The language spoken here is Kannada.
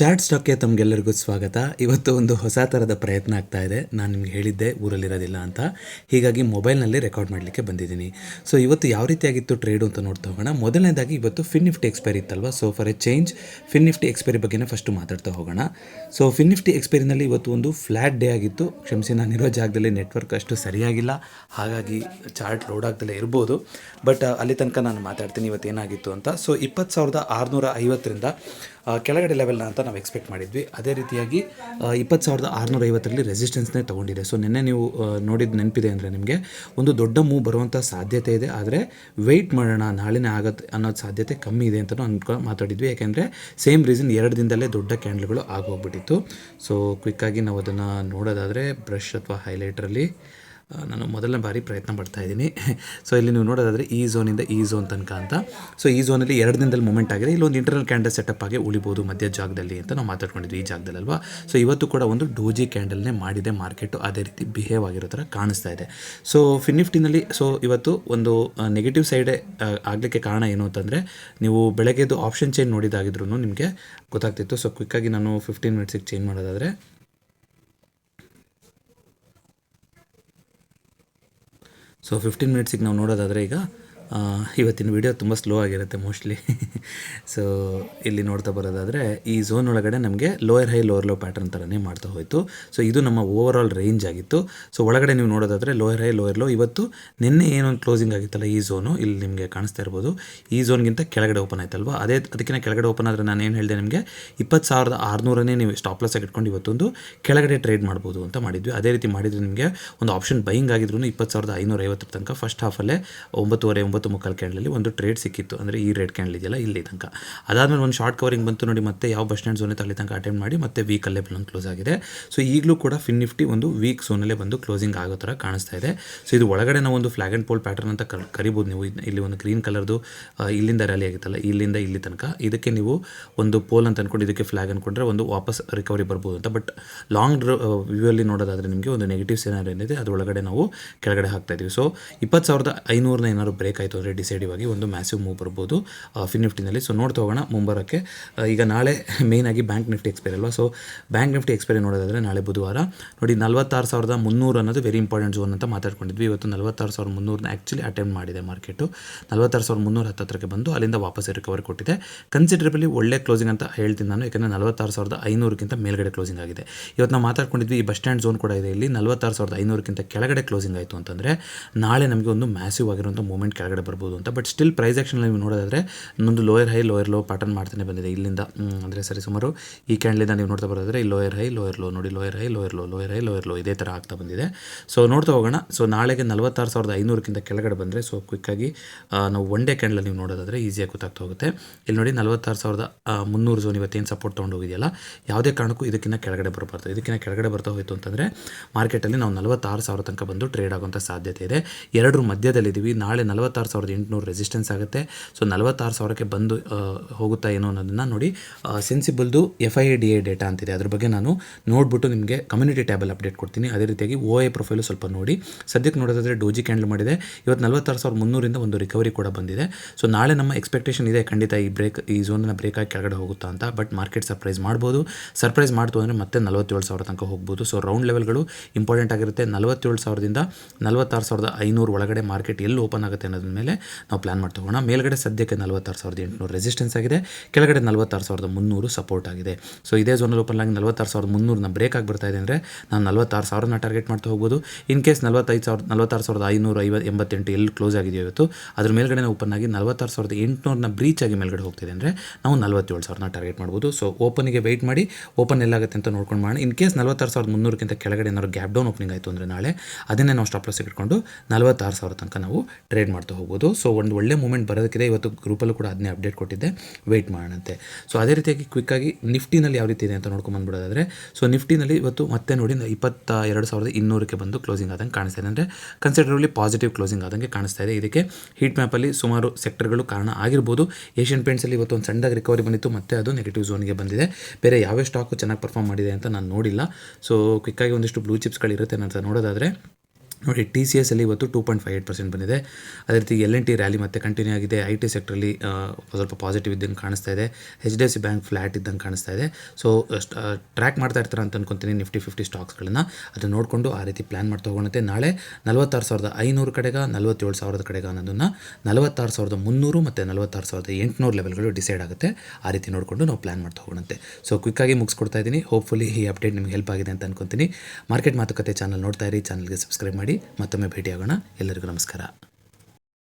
ಚಾಟ್ ಸ್ಟಾಕ್ಗೆ ತಮಗೆಲ್ಲರಿಗೂ ಸ್ವಾಗತ. ಇವತ್ತು ಒಂದು ಹೊಸ ಥರದ ಪ್ರಯತ್ನ ಆಗ್ತಾ ಇದೆ. ನಾನು ನಿಮ್ಗೆ ಹೇಳಿದ್ದೆ ಊರಲ್ಲಿರೋದಿಲ್ಲ ಅಂತ, ಹೀಗಾಗಿ ಮೊಬೈಲ್ನಲ್ಲಿ ರೆಕಾರ್ಡ್ ಮಾಡಲಿಕ್ಕೆ ಬಂದಿದ್ದೀನಿ. ಸೊ ಇವತ್ತು ಯಾವ ರೀತಿಯಾಗಿತ್ತು ಟ್ರೇಡು ಅಂತ ನೋಡ್ತಾ ಹೋಗೋಣ. ಮೊದಲನೇದಾಗಿ ಇವತ್ತು ಫಿನ್ ನಿಫ್ಟಿ ಎಕ್ಸ್ಪೈರಿ ಇತ್ತಲ್ವ, so for a change Fin Nifty expiry ಬಗ್ಗೆನೇ ಫಸ್ಟು ಮಾತಾಡ್ತಾ ಹೋಗೋಣ. ಸೊ ಫಿನ್ ನಿಫ್ಟಿ ಎಕ್ಸ್ಪೈರಿನಲ್ಲಿ ಇವತ್ತು ಒಂದು ಫ್ಲ್ಯಾಟ್ ಡೇ ಆಗಿತ್ತು. ಕ್ಷಮಿಸಿ, ನಾನಿರೋ ಜಾಗದಲ್ಲಿ ನೆಟ್ವರ್ಕ್ ಅಷ್ಟು ಸರಿಯಾಗಿಲ್ಲ, ಹಾಗಾಗಿ ಚಾರ್ಟ್ ಲೋಡ್ ಆಗ್ದಲೇ ಇರ್ಬೋದು. ಬಟ್ ಅಲ್ಲಿ ತನಕ ನಾನು ಮಾತಾಡ್ತೀನಿ ಇವತ್ತು ಏನಾಗಿತ್ತು ಅಂತ. ಸೊ 20,650ರಿಂದ ಕೆಳಗಡೆ ಲೆವೆಲ್ನ ಅಂತ ನಾವು ಎಕ್ಸ್ಪೆಕ್ಟ್ ಮಾಡಿದ್ವಿ. ಅದೇ ರೀತಿಯಾಗಿ 20,650ರಲ್ಲಿ ರೆಸಿಸ್ಟೆನ್ಸ್ನೇ ತೊಗೊಂಡಿದೆ. ಸೊ ನಿನ್ನೆ ನೀವು ನೋಡಿದ ನೆನಪಿದೆ ಅಂದರೆ ನಿಮಗೆ ಒಂದು ದೊಡ್ಡ ಮೂವ್ ಬರುವಂಥ ಸಾಧ್ಯತೆ ಇದೆ, ಆದರೆ ವೆಯ್ಟ್ ಮಾಡೋಣ, ನಾಳೆನೇ ಆಗತ್ತೆ ಅನ್ನೋದು ಸಾಧ್ಯತೆ ಕಮ್ಮಿ ಇದೆ ಅಂತ ಮಾತಾಡಿದ್ವಿ. ಯಾಕೆಂದರೆ ಸೇಮ್ ರೀಸನ್ 2 ದಿನದಲ್ಲೇ ದೊಡ್ಡ ಕ್ಯಾಂಡಲ್ಗಳು ಆಗೋಗ್ಬಿಟ್ಟಿತ್ತು. ಸೊ ಕ್ವಿಕ್ಕಾಗಿ ನಾವು ಅದನ್ನು ನೋಡೋದಾದರೆ ಬ್ರಷ್ ಅಥವಾ ಹೈಲೈಟ್ರಲ್ಲಿ ನಾನು ಮೊದಲನೇ ಬಾರಿ ಪ್ರಯತ್ನ ಪಡ್ತಾಯಿದ್ದೀನಿ. ಸೊ ಇಲ್ಲಿ ನೀವು ನೋಡೋದಾದರೆ ಈ ಝೋನಿಂದ ಈ ಝೋನ್ ತನಕ ಅಂತ. ಸೊ ಈ ಝೋನಲ್ಲಿ 2 ದಿನದಲ್ಲಿ ಮೂಮೆಂಟ್ ಆಗಿದೆ. ಇಲ್ಲೊಂದು ಇಂಟರ್ನಲ್ ಕ್ಯಾಂಡಲ್ ಸೆಟಪ್ ಆಗಿ ಉಳಿಬೋದು ಮಧ್ಯ ಜಾಗದಲ್ಲಿ ಅಂತ ನಾವು ಮಾತಾಡ್ಕೊಂಡಿದ್ವಿ, ಈ ಜಾಗದಲ್ಲಿ ಅಲ್ವಾ. ಸೊ ಇವತ್ತು ಕೂಡ ಒಂದು ಡೋಜಿ ಕ್ಯಾಂಡಲ್ನೇ ಮಾಡಿದೆ ಮಾರ್ಕೆಟು, ಅದೇ ರೀತಿ ಬಿಹೇವ್ ಆಗಿರೋ ಥರ ಕಾಣಿಸ್ತಾ ಇದೆ. ಸೊ ಫಿನ್ ನಿಫ್ಟಿನಲ್ಲಿ ಸೊ ಇವತ್ತು ಒಂದು ನೆಗೆಟಿವ್ ಸೈಡೇ ಆಗಲಿಕ್ಕೆ ಕಾರಣ ಏನು ಅಂತಂದರೆ, ನೀವು ಬೆಳಗ್ಗೆದು ಆಪ್ಷನ್ ಚೇಂಜ್ ನೋಡಿದಾಗಿದ್ರೂ ನಿಮಗೆ ಗೊತ್ತಾಗ್ತಿತ್ತು. ಸೊ ಕ್ವಿಕ್ಕಾಗಿ ನಾನು 15 ಮಿನಿಟ್ಸಿಗೆ ಚೇಂಜ್ ಮಾಡೋದಾದರೆ, ಸೊ 15 ಮಿನಿಟ್ಸಿಗೆ ನಾವು ನೋಡೋದಾದರೆ ಈಗ ಇವತ್ತಿನ ವಿಡಿಯೋ ತುಂಬ ಸ್ಲೋ ಆಗಿರುತ್ತೆ ಮೋಸ್ಟ್ಲಿ. ಸೊ ಇಲ್ಲಿ ನೋಡ್ತಾ ಬರೋದಾದರೆ ಈ ಝೋನ್ ಒಳಗಡೆ ನಮಗೆ lower high lower low pattern ಥರನೇ ಮಾಡ್ತಾ ಹೋಯಿತು. ಸೊ ಇದು ನಮ್ಮ ಓವರ್ ಆಲ್ ರೇಂಜ್ ಆಗಿತ್ತು. ಸೊ ಒಳಗಡೆ ನೀವು ನೋಡೋದಾದರೆ ಲೋಯರ್ ಹೈ ಲೋಯರ್ ಲೋ ಇವತ್ತು ನಿನ್ನೆ ಏನೊಂದು ಕ್ಲೋಸಿಂಗ್ ಆಗಿತ್ತಲ್ಲ ಈ ಝೋನು, ಇಲ್ಲಿ ನಿಮಗೆ ಕಾಣಿಸ್ತಾ ಇರ್ಬೋದು, ಈ ಝೋನ್ಗಿಂತ ಕೆಳಗಡೆ ಓಪನ್ ಆಯ್ತಲ್ವ. ಅದಕ್ಕಿಂತ ಕೆಳಗಡೆ ಓಪನ್ ಆದರೆ ನಾನು ಏನು ಹೇಳಿದೆ ನಿಮಗೆ, 20,600ನೇ ನೀವು ಸ್ಟಾಪ್ ಲಾಸ್ ಇಟ್ಕೊಂಡು ಇವತ್ತೊಂದು ಕೆಳಗಡೆ ಟ್ರೇಡ್ ಮಾಡ್ಬೋದು ಅಂತ ಮಾಡಿದ್ವಿ. ಅದೇ ರೀತಿ ಮಾಡಿದರೆ ನಿಮಗೆ ಒಂದು ಆಪ್ಷನ್ ಬೈಯಿಂಗ್ ಆಗಿದ್ರು 20,550 ತನಕ ಫಸ್ಟ್ ಹಾಫಲ್ಲೇ 9:30-9:45 ಕ್ಯಾಂಡಲಲ್ಲಿ ಒಂದು ಟ್ರೇಡ್ ಸಿಕ್ಕಿತ್ತು. ಅಂದರೆ ಈ ರೇಡ್ ಕ್ಯಾಂಡಲ್ ಇದೆಯಲ್ಲ ಇಲ್ಲಿ ತನಕ. ಅದಾದಮೇಲೆ ಒಂದು ಶಾರ್ಟ್ ಕವರಿಂಗ್ ಬಂತು ನೋಡಿ, ಮತ್ತೆ ಯಾವ ಬಸ್ ಸ್ಟ್ಯಾಂಡ್ ಝೋನ್ ಅಲ್ಲಿ ತನಕ ಅಟೆಂಡ್ ಮಾಡಿ ಮತ್ತೆ ವೀಕಲ್ಲೇ ಬಂದು ಕ್ಲೋಸ್ ಆಗಿದೆ. ಸೊ ಈಗಲೂ ಕೂಡ ಫಿನ್ ನಿಫ್ಟಿ ಒಂದು ವೀಕ್ ಝೋನಲ್ಲೇ ಬಂದು ಕ್ಲೋಸಿಂಗ್ ಆಗೋ ಥರ ಕಾಣಿಸ್ತಾ ಇದೆ. ಸೊ ಇದು ಒಳಗಡೆ ನಾವು ಒಂದು ಫ್ಲಾಗ್ ಆ್ಯಂಡ್ ಪೋಲ್ ಪ್ಯಾಟರ್ನ್ ಅಂತ ಕರಿಬೋದು ನೀವು. ಇಲ್ಲಿ ಒಂದು ಗ್ರೀನ್ ಕಲರ್ದು ಇಲ್ಲಿಂದ ರ್ಯಾಲಿ ಆಗಿತ್ತಲ್ಲ, ಇಲ್ಲಿಂದ ಇಲ್ಲಿ ತನಕ, ಇದಕ್ಕೆ ನೀವು ಒಂದು ಪೋಲ್ ಅಂತ ಅಂದ್ಕೊಂಡು ಇದಕ್ಕೆ ಫ್ಲಾಗ್ ಅಂದ್ಕೊಂಡ್ರೆ ಒಂದು ವಾಪಸ್ ರಿಕವರಿ ಬರ್ಬೋದು ಅಂತ. ಬಟ್ ಲಾಂಗ್ ವ್ಯೂಯಲ್ಲಿ ನೋಡೋದಾದರೆ ನಿಮಗೆ ಒಂದು ನೆಗೆಟಿವ್ ಸಿನಾರಿಯೋ ಏನಿದೆ ಅದು ಒಳಗಡೆ ನಾವು ಕೆಳಗಡೆ ಹಾಕ್ತಾ ಇದೀವಿ. ಸೊ 20,500ನ ಏನಾದ್ರು ಬ್ರೇಕ್ ಆಯಿತು ಅಂದರೆ ಡಿಸೈಡಿವ್ ಆಗಿ ಒಂದು ಮ್ಯಾಸಿವ್ ಮೂವ್ ಬರ್ಬೋದು ಫಿನ್ ನಿಫ್ಟಿನಲ್ಲಿ. ಸೊ ನೋಡ್ತಾ ಹೋಗೋಣ ಮುಂಬರೋಕ್ಕೆ. ಈಗ ನಾಳೆ ಮೇಯ್ನಾಗಿ ಬ್ಯಾಂಕ್ ನಿಫ್ಟಿ ಎಕ್ಸ್ಪೈರಿ ಅಲ್ವಾ. ಸೊ ಬ್ಯಾಂಕ್ ನಿಫ್ಟಿ ಎಕ್ಸ್ಪೈರಿ ನೋಡೋದಾದರೆ ನಾಳೆ ಬುಧವಾರ ನೋಡಿ, 46,300 ಅನ್ನೋದು ವೆರಿ ಇಂಪಾರ್ಟೆಂಟ್ ಝೋನ್ ಅಂತ ಮಾತಾಡ್ಕೊಂಡಿದ್ವಿ. ಇವತ್ತು 46,300ನ ಆ್ಯಕ್ಚುಲಿ ಅಟೆಂಪ್ಟ್ ಮಾಡಿದೆ ಮಾರ್ಕೆಟು. 46,300 ಹತ್ತತ್ರಕ್ಕೆ ಬಂದು ಅಲ್ಲಿಂದ ವಾಪಸ್ ರಿಕವರಿ ಕೊಟ್ಟಿದೆ. ಕನ್ಸಿಡರಬಲಿ ಒಳ್ಳೆ ಕ್ಲೋಸಿಂಗ್ ಅಂತ ಹೇಳ್ತೀನಿ ನಾನು, ಯಾಕಂದರೆ 46,500ಕ್ಕಿಂತ ಮೇಲ್ಗಡೆ ಕ್ಲೋಸಿಂಗ್ ಆಗಿದೆ. ಇವತ್ತು ನಾವು ಮಾತಾಡ್ಕೊಂಡಿದ್ವಿ ಈ ಬಸ್ ಸ್ಟ್ಯಾಂಡ್ ಝೋನ್ ಕೂಡ ಇದೆ, ಇಲ್ಲಿ 46,500ಕ್ಕಿಂತ ಕೆಳಗಡೆ ಕ್ಲೋಸಿಂಗ್ ಆಯಿತು ಅಂತಂದರೆ ನಾಳೆ ನಮಗೆ ಒಂದು ಮ್ಯಾಸಿವ್ ಆಗಿರುವಂಥ ಮೂವ್ಮೆಂಟ್ ಕೆಳಗಡೆ ಬರ್ಬೋದು ಅಂತ. ಬಟ್ ಸ್ಟಿಲ್ ಪ್ರೈಸ್ ಆ್ಯಕ್ಷನಲ್ಲಿ ನೀವು ನೋಡೋದಾದರೆ ಇನ್ನೊಂದು lower high lower low pattern ಮಾಡ್ತಾನೆ ಬಂದಿದೆ ಇಲ್ಲಿಂದ. ಅಂದರೆ ಸರಿ ಸುಮಾರು ಈ ಕ್ಯಾಂಡಲಿಂದ ನೀವು ನೋಡ್ತಾ ಬರೋದಾದರೆ ಈ ಲೋಯರ್ ಹೈ ಲೋಯರ್ ಲೋ ನೋಡಿ, lower high lower low lower high lower low ಇದೇ ಥರ ಆಗ್ತಾ ಬಂದಿದೆ. ಸೊ ನೋಡ್ತಾ ಹೋಗೋಣ. ಸೊ ನಾಳೆಗೆ 46,500ಕ್ಕಿಂತ ಕೆಳಗಡೆ ಬಂದರೆ ಸೊ ಕ್ವಿಕ್ಕಾಗಿ ನಾವು ಒನ್ ಡೇ ಕ್ಯಾಂಡಲ್ ನೀವು ನೋಡೋದಾದರೆ ಈಸಿಯಾಗಿ ಗೊತ್ತಾಗ್ತಾ ಹೋಗುತ್ತೆ. ಇಲ್ಲಿ ನೋಡಿ 46,300 ಝೋನ್ ಇವತ್ತೇನು ಸಪೋರ್ಟ್ ತೊಗೊಂಡು ಹೋಗಿದೆಯಲ್ಲ, ಯಾವುದೇ ಕಾರಣಕ್ಕೂ ಇದಕ್ಕಿಂತ ಕೆಳಗಡೆ ಬರಬಾರ್ದು. ಇದಕ್ಕಿಂತ ಕೆಳಗಡೆ ಬರ್ತಾ ಹೋಯಿತು ಅಂತಂದರೆ ಮಾರ್ಕೆಟಲ್ಲಿ ನಾವು 46,000 ತನಕ ಬಂದು ಟ್ರೇಡ್ ಆಗುವಂಥ ಸಾಧ್ಯತೆ ಇದೆ. ಎರಡರ ಮಧ್ಯದಲ್ಲಿದ್ದೀವಿ. ನಾಳೆ 46,800 ರೆಸಿಸ್ಟೆನ್ಸ್ ಆಗುತ್ತೆ. ಸೊ 46,000ಕ್ಕೆ ಬಂದು ಹೋಗುತ್ತಾ ಏನೋ ಅನ್ನೋದನ್ನು ನೋಡಿ. ಸೆನ್ಸಿಬಲ್ದು FIDA ಡೇಟಾ ಅಂತಿದೆ, ಅದ್ರ ಬಗ್ಗೆ ನಾನು ನೋಡಿಬಿಟ್ಟು ನಿಮಗೆ ಕಮ್ಯುನಿಟಿ ಟ್ಯಾಬಲ್ಲಿ ಅಪ್ಡೇಟ್ ಕೊಡ್ತೀನಿ. ಅದೇ ರೀತಿಯಾಗಿ OI ಪ್ರೊಫೈಲು ಸ್ವಲ್ಪ ನೋಡಿ. ಸದ್ಯಕ್ಕೆ ನೋಡೋದಾದರೆ ಡೋಜಿ ಕ್ಯಾಂಡಲ್ ಮಾಡಿದೆ. ಇವತ್ತು 46,300ರಿಂದ ಒಂದು ರಿಕವರಿ ಕೂಡ ಬಂದಿದೆ. ಸೊ ನಾಳೆ ನಮ್ಮ ಎಕ್ಸ್ಪೆಕ್ಟೇಷನ್ ಇದೆ ಖಂಡಿತ ಈ ಝೋನನ್ನು ಬ್ರೇಕ್ ಆಗಿ ಕೆಳಗಡೆ ಹೋಗುತ್ತಾ ಅಂತ. ಬಟ್ ಮಾರ್ಕೆಟ್ ಸರ್ಪ್ರೈಸ್ ಮಾಡ್ಬೋದು. ಸರ್ಪ್ರೈಸ್ ಮಾಡ್ತು ಅಂದರೆ ಮತ್ತೆ 47,000 ತನಕ ಹೋಗ್ಬೋದು. ಸೊ ರೌಂಡ್ ಲೆವೆಲ್ಗಳು ಇಂಪಾರ್ಟೆಂಟ್ ಆಗಿರುತ್ತೆ. 47,000ದಿಂದ 46,500 ಒಳಗಡೆ ಮಾರ್ಕೆಟ್ ಎಲ್ಲಿ ಓಪನ್ ಆಗುತ್ತೆ ಅನ್ನೋದ್ರ ಮೇಲೆ ನಾವು ಪ್ಲಾನ್ ಮಾಡ್ತಾ ಹೋಗೋಣ. ಮೇಲ್ಗಡೆ ಸದ್ಯಕ್ಕೆ 46,800 ರೆಸಿಸ್ಟೆನ್ಸ್ ಆಗಿದೆ, ಕೆಳಗಡೆ 46,300 ಸಪೋರ್ಟ್ ಆಗಿದೆ. ಸೊ ಇದೇ ಝೋನಲ್ಲಿ ಓಪನ್ ಆಗಿ 46,300ನ ಬ್ರೇಕ್ ಆಗಿ ಬರ್ತಾ ಇದೆ ಅಂದರೆ ನಾನು 46,000ನ ಟಾರ್ಗೆಟ್ ಮಾಡ್ತಾ ಹೋಗ್ಬೋದು. ಇನ್ ಕೇಸ್ 46,588 ಎಲ್ಲಿ ಕ್ಲೋಸ್ ಆಗಿದೆಯೋ ಇವತ್ತು, ಅದ್ರ ಮೇಲ್ಗಡೆ ಓಪನ್ ಆಗಿ 46,800ನ ಬ್ರೀಚ್ ಆಗಿ ಮೇಲ್ಗಡೆ ಹೋಗ್ತಿದೆ ಅಂದರೆ ನಾವು 47,000ನ ಟಾರ್ಗೆಟ್ ಮಾಡ್ಬೋದು. ಸೊ ಓಪನಿಗೆ ವೆಯ್ಟ್ ಮಾಡಿ, ಓಪನ್ ಎಲ್ಲಾಗುತ್ತೆ ಅಂತ ನೋಡ್ಕೊಂಡು ಮಾಡೋಣ. ಇನ್ ಕೇಸ್ 46,300ಕ್ಕಿಂತ ಕೆಳಗಡೆ ಏನಾದ್ರು ಗ್ಯಾಪ್ ಡೌನ್ ಓಪನಿಂಗ್ ಆಯಿತು ಅಂದರೆ ನಾಳೆ ಅದನ್ನೇ ನಾವು ಸ್ಟಾಪ್ ಲಾಸ್ ಇಟ್ಕೊಂಡು 46,000 ತನಕ ನಾವು ಟ್ರೇಡ್ ಮಾಡ್ತಾ ಹೋಗ್ಬೋದು. ಸೊ ಒಂದು ಒಳ್ಳೆ ಮೂಮೆಂಟ್ ಬರೋದಕ್ಕಿದೆ. ಇವತ್ತು ಗ್ರೂಪಲ್ಲೂ ಕೂಡ ಅದನ್ನೇ ಅಪ್ಡೇಟ್ ಕೊಟ್ಟಿದ್ದೆ, ವೆಯ್ಟ್ ಮಾಡೋಣಂತೆ. ಸೊ ಅದೇ ರೀತಿಯಾಗಿ ಕ್ವಿಕ್ಕಾಗಿ ನಿಫ್ಟಿನಲ್ಲಿ ಯಾವ ರೀತಿ ಇದೆ ಅಂತ ನೋಡ್ಕೊಂಡು ಬಂದ್ಬಿಡೋದಾದರೆ, ಸೊ ನಿಫ್ಟಿನಲ್ಲಿ ಇವತ್ತು ಮತ್ತೆ ನೋಡಿ 22,200ಕ್ಕೆ ಬಂದು ಕ್ಲೋಸಿಂಗ್ ಆದಂಗೆ ಕಾಣಿಸ್ತಾ ಇದೆ. ಅಂದರೆ ಕನ್ಸಿಡರಬಲಿ ಪಾಸಿಟಿವ್ ಕ್ಲೋಸಿಂಗ್ ಆದಂಗೆ ಕಾಣಿಸ್ತಾ ಇದೆ. ಇದಕ್ಕೆ ಹೀಟ್ ಮ್ಯಾಪಲ್ಲಿ ಸುಮಾರು ಸೆಕ್ಟರ್ಗಳು ಕಾರಣ ಆಗಿರ್ಬೋದು. ಏಷ್ಯನ್ ಪೇಂಟ್ಸಲ್ಲಿ ಇವತ್ತು ಒಂದು ಸಣ್ಣದಾಗಿ ರಿಕವರಿ ಬಂದಿತ್ತು, ಮತ್ತೆ ಅದು ನೆಗೆಟಿವ್ ಝೋನ್ಗೆ ಬಂದಿದೆ. ಬೇರೆ ಯಾವ್ಯಾವ ಸ್ಟಾಕು ಚೆನ್ನಾಗಿ ಪರ್ಫಾರ್ಮ್ ಮಾಡಿದೆ ಅಂತ ನಾನು ನೋಡಿಲ್ಲ. ಸೊ ಕ್ವಿಕ್ಕಾಗಿ ಒಂದಿಷ್ಟು ಬ್ಲೂ ಚಿಪ್ಸ್ಗಳಿರುತ್ತೆ ಅಂತ ನೋಡೋದಾದರೆ ನೋಡಿ TCS ಅಲ್ಲಿ ಇವತ್ತು 2.58% ಬಂದಿದೆ. ಅದೇ ರೀತಿ L&T ರ್ಯಾಲಿ ಮತ್ತೆ ಕಂಟಿನ್ಯೂ ಆಗಿದೆ. IT ಸೆಕ್ಟ್ರಲ್ಲಿ ಸ್ವಲ್ಪ ಪಾಸಿಟಿವ್ ಇದ್ದಂಗೆ ಕಾಣಿಸ್ತಾ ಇದೆ. HDFC ಬ್ಯಾಂಕ್ ಫ್ಲಾಟ್ ಇದ್ದಂಗೆ ಕಾಣಿಸ್ತಾ ಇದೆ. ಸೊ ಟ್ರ್ಯಾಕ್ ಮಾಡ್ತಾ ಇರ್ತಾರೆ ಅಂತ ಅನ್ಕೊಂತೀನಿ ನಿಫ್ಟಿ 50 ಸ್ಟಾಕ್ಸ್ಗಳನ್ನ. ಅದನ್ನ ನೋಡಿಕೊಂಡು ಆ ರೀತಿ ಪ್ಲಾನ್ ಮಾಡ್ತಾ ಹೋಗೋಣಂತೆ. ನಾಳೆ 46,500 ಕಡೆಗ 47,000 ಕಡೆಗ ಅನ್ನೋದನ್ನು 46,300 ಮತ್ತು 46,800 ಲೆವೆಲ್ಗಳು ಡಿಸೈಡ್ ಆಗುತ್ತೆ. ಆ ರೀತಿ ನೋಡಿಕೊಂಡು ನಾವು ಪ್ಲಾನ್ ಮಾಡ್ತಾ ಹೋಗೋಣಂತೆ. ಸೊ ಕ್ವಿಕ್ಕಾಗಿ ಮುಗಿಸ್ಕೊಡ್ತಾ ಇದ್ದೀನಿ. ಹೋಪ್ಫುಲಿ ಈ ಅಪ್ಡೇಟ್ ನಿಮ್ಗೆ ಹೆಲ್ಪ್ ಆಗಿದೆ ಅಂತ ಅನ್ಕೊಂತೀನಿ. ಮಾರ್ಕೆಟ್ ಮಾತುಕತೆ ಚಾನಲ್ ನೋಡ್ತಾ ಇರಿ, ಚಾನಲ್ಗೆ ಸಬ್ಸ್ಕ್ರೈಬ್ ಮಾಡಿ. ಮತ್ತೊಮ್ಮೆ ಭೇಟಿಯಾಗೋಣ. ಎಲ್ಲರಿಗೂ ನಮಸ್ಕಾರ.